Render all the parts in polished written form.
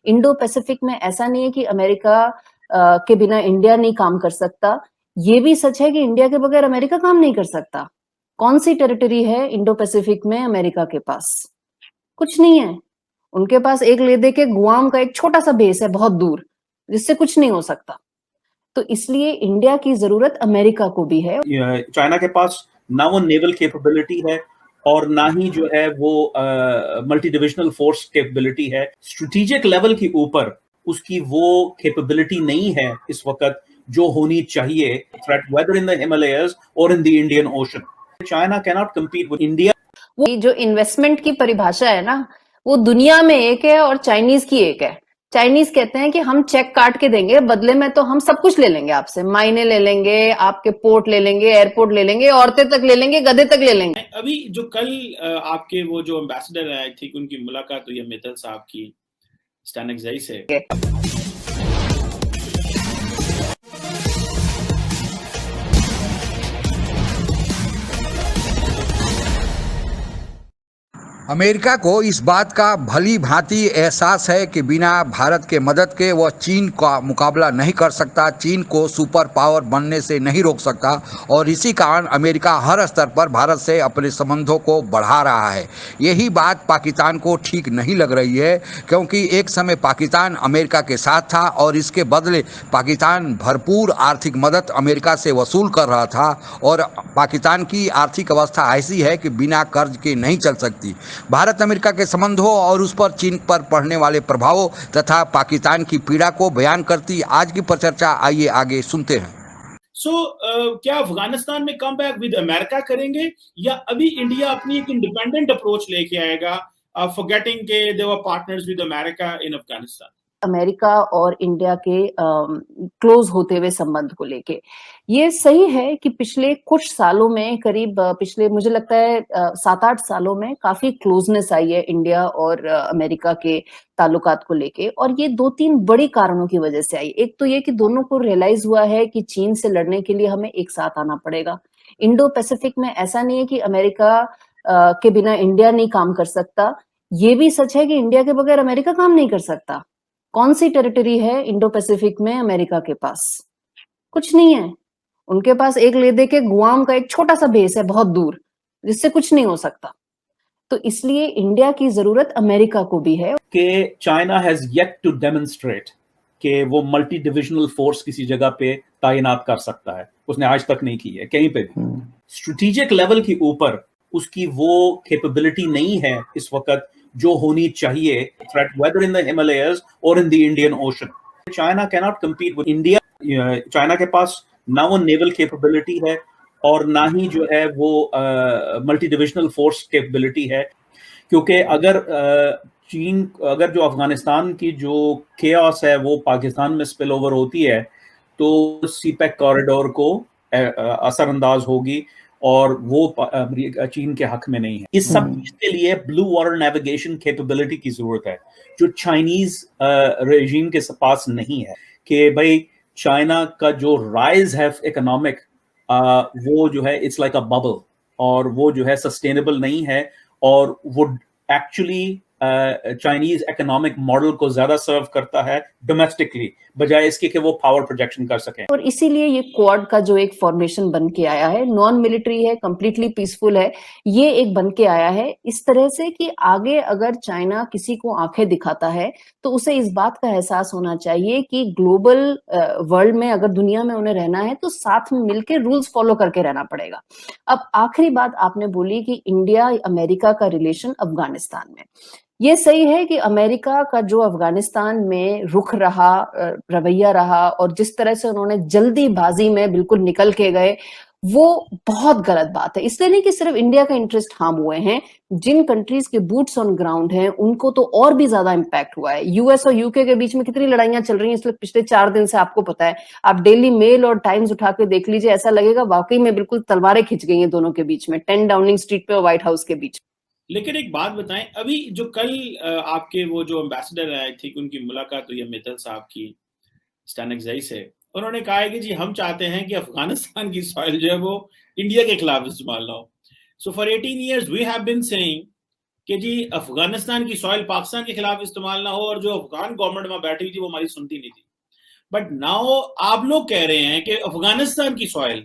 Indo Pacific में ऐसा नहीं है कि अमेरिका के बिना इंडिया नहीं काम कर सकता। ये भी सच है कि इंडिया के बगैर अमेरिका काम नहीं कर सकता। कौन सी टेरिटरी है इंडो पैसिफिक में अमेरिका के पास? कुछ नहीं है। उनके पास एक ले दे के गुआम का एक छोटा सा बेस है बहुत दूर, जिससे कुछ नहीं हो सकता। तो इसलिए इंडिया की जरूरत अमेरिका को भी है। चाइना के पास ना वो नेवल कैपेबिलिटी है और ना ही जो है वो मल्टी डिविजनल फोर्स कैपेबिलिटी है। स्ट्रेटेजिक लेवल के ऊपर उसकी वो कैपेबिलिटी नहीं है इस वक्त जो होनी चाहिए threat whether in the Himalayas और in the Indian Ocean. China can not compete with India. वो जो इन्वेस्टमेंट की परिभाषा है ना, वो दुनिया में एक है और चाइनीज की एक है। चाइनीज कहते हैं कि हम चेक काट के देंगे, बदले में तो हम सब कुछ ले लेंगे आपसे, मायने ले लेंगे, आपके पोर्ट ले लेंगे, एयरपोर्ट ले लेंगे, औरतें तक ले लेंगे, गधे तक ले लेंगे। अभी जो कल आपके वो जो एम्बेसडर है, आई थिंक उनकी मुलाकात हुई है मित्तल साहब की स्टैनिक्साई से। अमेरिका को इस बात का भली भांति एहसास है कि बिना भारत के मदद के वह चीन का मुकाबला नहीं कर सकता, चीन को सुपर पावर बनने से नहीं रोक सकता और इसी कारण अमेरिका हर स्तर पर भारत से अपने संबंधों को बढ़ा रहा है। यही बात पाकिस्तान को ठीक नहीं लग रही है, क्योंकि एक समय पाकिस्तान अमेरिका के साथ था और इसके बदले पाकिस्तान भरपूर आर्थिक मदद अमेरिका से वसूल कर रहा था और पाकिस्तान की आर्थिक अवस्था ऐसी है कि बिना कर्ज के नहीं चल सकती। भारत अमेरिका के संबंधों और उस पर चीन पर पड़ने वाले प्रभावों तथा पाकिस्तान की पीड़ा को बयान करती आज की परिचर्चा आइए आगे सुनते हैं। क्या अफगानिस्तान में कम बैक विद अमेरिका करेंगे या अभी इंडिया अपनी एक इंडिपेंडेंट अप्रोच लेके आएगा, फॉरगेटिंग के they were partners with America in Afghanistan? America और इंडिया के क्लोज होते हुए संबंध को लेके ये सही है कि पिछले कुछ सालों में करीब पिछले मुझे लगता है 7-8 सालों में काफी क्लोजनेस आई है इंडिया और अमेरिका के ताल्लुकात को लेके, और ये 2-3 बड़ी कारणों की वजह से आई। एक तो ये कि दोनों को रियलाइज हुआ है कि चीन से लड़ने के लिए हमें एक साथ आना पड़ेगा। इंडो पैसिफिक में ऐसा नहीं है कि अमेरिका के बिना इंडिया नहीं काम कर सकता। ये भी सच है कि इंडिया के बगैर अमेरिका काम नहीं कर सकता। कौन सी टेरिटरी है इंडो पैसिफिक में अमेरिका के पास? कुछ नहीं है। उनके पास एक ले दे के गुआम का एक छोटा सा बेस है बहुत दूर, जिससे कुछ नहीं हो सकता। तो इसलिए इंडिया की जरूरत अमेरिका को भी है कि China has yet to demonstrate कि वो मल्टी डिविजनल फोर्स किसी जगह पे तैनात कर सकता है। उसने आज तक नहीं की है कहीं पे भी। स्ट्रेटेजिक लेवल के ऊपर उसकी वो कैपेबिलिटी नहीं है इस वक्त जो होनी चाहिए threat whether in the Himalayas और in the Indian Ocean. China can not compete with India. China के पास ना वो नेवल कैपेबिलिटी है और ना ही जो है वो मल्टी डिविजनल फोर्स कैपेबिलिटी है। क्योंकि अगर चीन अगर जो अफगानिस्तान की जो केओस है वो पाकिस्तान में स्पिल ओवर होती है तो सीपैक कॉरिडोर को असरअंदाज होगी और वो चीन के हक में नहीं है। इस सब चीज के लिए ब्लू वाटर नेविगेशन कैपेबिलिटी की जरूरत है जो चाइनीज रेजिम के पास नहीं है। कि भाई चाइना का जो राइज है इकोनॉमिक वो जो है इट्स लाइक अ बबल और वो जो है सस्टेनेबल नहीं है और वो एक्चुअली चाइनीज इकोनॉमिक मॉडल को ज्यादा सर्व करता है डोमेस्टिकली बजाय इसके कि वो पावर प्रोजेक्शन कर सकें। और इसीलिए ये क्वाड का जो एक फॉर्मेशन बन के आया है, नॉन मिलिट्री है, कंप्लीटली पीसफुल है, ये एक बन के आया है इस तरह से कि आगे अगर चाइना किसी को आंखें दिखाता है तो उसे इस बात का एहसास होना चाहिए कि ग्लोबल वर्ल्ड में अगर दुनिया में उन्हें रहना है तो साथ में मिलकर रूल्स फॉलो करके रहना पड़ेगा। अब आखिरी बात आपने बोली कि इंडिया अमेरिका का रिलेशन अफगानिस्तान में, ये सही है कि अमेरिका का जो अफगानिस्तान में रुख रहा, रवैया रहा और जिस तरह से उन्होंने जल्दीबाजी में बिल्कुल निकल के गए, वो बहुत गलत बात है। इसलिए नहीं कि सिर्फ इंडिया का इंटरेस्ट हार्म हुए हैं, जिन कंट्रीज के बूट्स ऑन ग्राउंड हैं उनको तो और भी ज्यादा इंपैक्ट हुआ है। यूएस और यूके के बीच में कितनी लड़ाइयां चल रही हैं इसलिए पिछले 4 दिन से, आपको पता है। आप डेली मेल और टाइम्स उठा के देख लीजिए, ऐसा लगेगा वाकई में बिल्कुल तलवारें खिंच गई हैं दोनों के बीच में, 10 डाउनिंग स्ट्रीट पे और व्हाइट हाउस के बीच। लेकिन एक बात बताएं, अभी जो कल आपके वो जो एम्बेसडर है, आई थिंक उनकी मुलाकात हुई है मित्तल साहब की स्टैनिक्साई से, उन्होंने कहा है कि जी हम चाहते हैं कि अफगानिस्तान की सॉइल जो है वो इंडिया के खिलाफ इस्तेमाल ना हो। So for 18 years we have been saying कि जी अफगानिस्तान की सॉइल पाकिस्तान के खिलाफ इस्तेमाल ना हो, और जो अफगान गवर्नमेंट में बैठी हुई थी वो हमारी सुनती नहीं थी। बट नाउ आप लोग कह रहे हैं कि अफगानिस्तान की सॉइल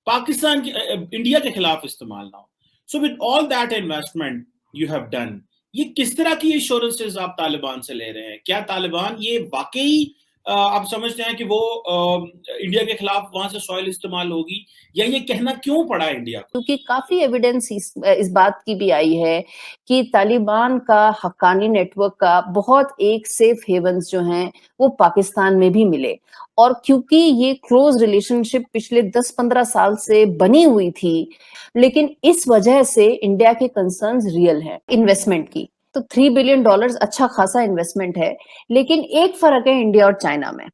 पाकिस्तान की इंडिया के खिलाफ इस्तेमाल ना हो। So with all that investment you have done, ये किस तरह की एश्योरेंसेस आप तालिबान से ले रहे हैं? क्या तालिबान ये वाकई आप समझते हैं कि वो इंडिया के खिलाफ वहां से सॉइल इस्तेमाल होगी, या ये कहना क्यों पड़ा इंडिया को? क्योंकि काफी एविडेंस इस बात की भी आई है कि तालिबान का हक्कानी नेटवर्क का बहुत एक सेफ हेवंस जो हैं वो पाकिस्तान में भी मिले, और क्योंकि ये क्लोज रिलेशनशिप पिछले 10-15 साल से बनी हुई थी, लेकिन इस वजह से इंडिया के कंसर्न्स रियल है इन्वेस्टमेंट की। तो $3 बिलियन अच्छा खासा इन्वेस्टमेंट है, लेकिन एक फर्क है इंडिया और चाइना में।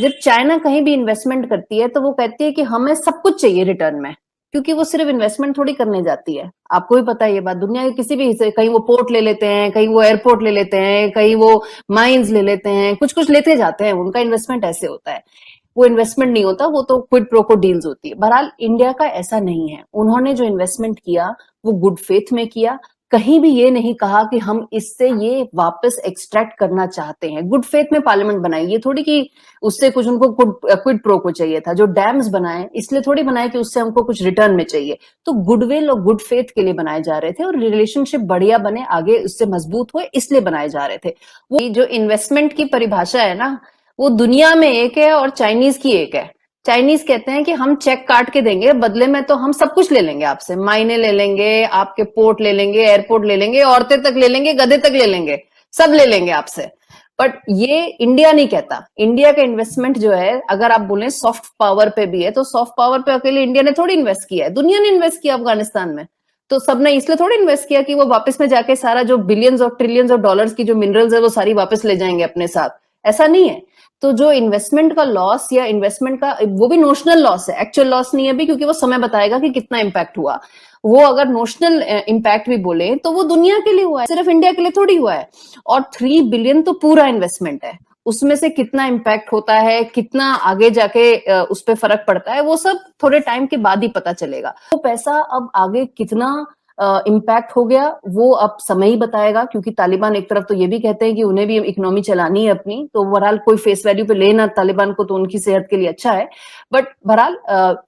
जब चाइना कहीं भी इन्वेस्टमेंट करती है तो वो कहती है कि हमें सब कुछ चाहिए रिटर्न में, क्योंकि वो सिर्फ इन्वेस्टमेंट थोड़ी करने जाती है। आपको भी पता है ये बात, दुनिया के किसी भी हिस्से, कहीं वो पोर्ट ले लेते हैं, कहीं वो एयरपोर्ट ले लेते हैं, कहीं वो माइंस ले लेते हैं, कुछ कुछ लेते जाते हैं, उनका इन्वेस्टमेंट ऐसे होता है। वो इन्वेस्टमेंट नहीं होता, वो तो क्विड प्रो को डील्स होती है। बहरहाल इंडिया का ऐसा नहीं है, उन्होंने जो इन्वेस्टमेंट किया वो गुड फेथ में किया, कहीं भी ये नहीं कहा कि हम इससे ये वापस एक्सट्रैक्ट करना चाहते हैं। गुड फेथ में पार्लियामेंट बनाई, ये थोड़ी कि उससे कुछ उनको क्विड प्रो को चाहिए था। जो डैम्स बनाए इसलिए थोड़ी बनाए कि उससे हमको कुछ रिटर्न में चाहिए। तो गुडविल और गुड फेथ के लिए बनाए जा रहे थे, और रिलेशनशिप बढ़िया बने, आगे उससे मजबूत हुए, इसलिए बनाए जा रहे थे। वो जो इन्वेस्टमेंट की परिभाषा है ना, वो दुनिया में एक है और चाइनीज की एक है। चाइनीज कहते हैं कि हम चेक काट के देंगे, बदले में तो हम सब कुछ ले लेंगे आपसे, मायने ले लेंगे, आपके पोर्ट ले लेंगे, एयरपोर्ट ले लेंगे, औरतें तक ले लेंगे, गधे तक ले लेंगे, सब ले लेंगे आपसे। बट ये इंडिया नहीं कहता। इंडिया का इन्वेस्टमेंट जो है, अगर आप बोले सॉफ्ट पावर पे भी है, तो सॉफ्ट पावर पे अकेले इंडिया ने थोड़ी इन्वेस्ट किया है, दुनिया ने इन्वेस्ट किया अफगानिस्तान में। तो सबने इसलिए थोड़ी इन्वेस्ट किया कि वो वापस में जाके सारा जो बिलियंस और ट्रिलियंस ऑफ डॉलर्स की जो मिनरल्स है वो सारी वापस ले जाएंगे अपने साथ, ऐसा नहीं है। तो जो इन्वेस्टमेंट का लॉस या इन्वेस्टमेंट का, वो भी नोशनल लॉस है, एक्चुअल लॉस नहीं है अभी, क्योंकि वो समय बताएगा कि कितना इंपैक्ट हुआ। वो अगर नोशनल इंपैक्ट भी बोले तो वो दुनिया के लिए हुआ है, सिर्फ इंडिया के लिए थोड़ी हुआ है। और 3 बिलियन तो पूरा इन्वेस्टमेंट है, उसमें से कितना इंपैक्ट होता है, कितना आगे जाके उस पर फर्क पड़ता है, वो सब थोड़े टाइम के बाद ही पता चलेगा। वो पैसा अब आगे कितना इम्पैक्ट हो गया वो अब समय ही बताएगा, क्योंकि तालिबान एक तरफ तो ये भी कहते हैं कि उन्हें भी इकोनॉमी चलानी है अपनी, तो बहरहाल कोई फेस वैल्यू पे लेना तालिबान को तो उनकी सेहत के लिए अच्छा है। बट बहरहाल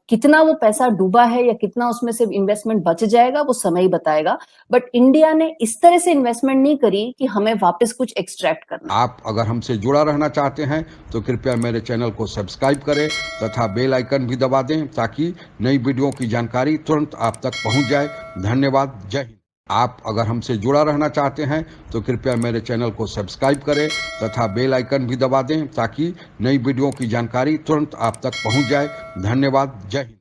कितना वो पैसा डूबा है या कितना उसमें से इन्वेस्टमेंट बच जाएगा वो समय ही बताएगा। बट इंडिया ने इस तरह से इन्वेस्टमेंट नहीं करी कि हमें वापस कुछ एक्सट्रैक्ट करना। आप अगर हमसे जुड़ा रहना चाहते हैं तो कृपया मेरे चैनल को सब्सक्राइब करें तथा बेल आइकन भी दबा दें, ताकि नई वीडियो की जानकारी तुरंत आप तक पहुंच जाए। धन्यवाद। जय हिंद। आप अगर हमसे जुड़ा रहना चाहते हैं तो कृपया मेरे चैनल को सब्सक्राइब करें तथा बेल आइकन भी दबा दें, ताकि नई वीडियो की जानकारी तुरंत आप तक पहुंच जाए। धन्यवाद। जय हिंद।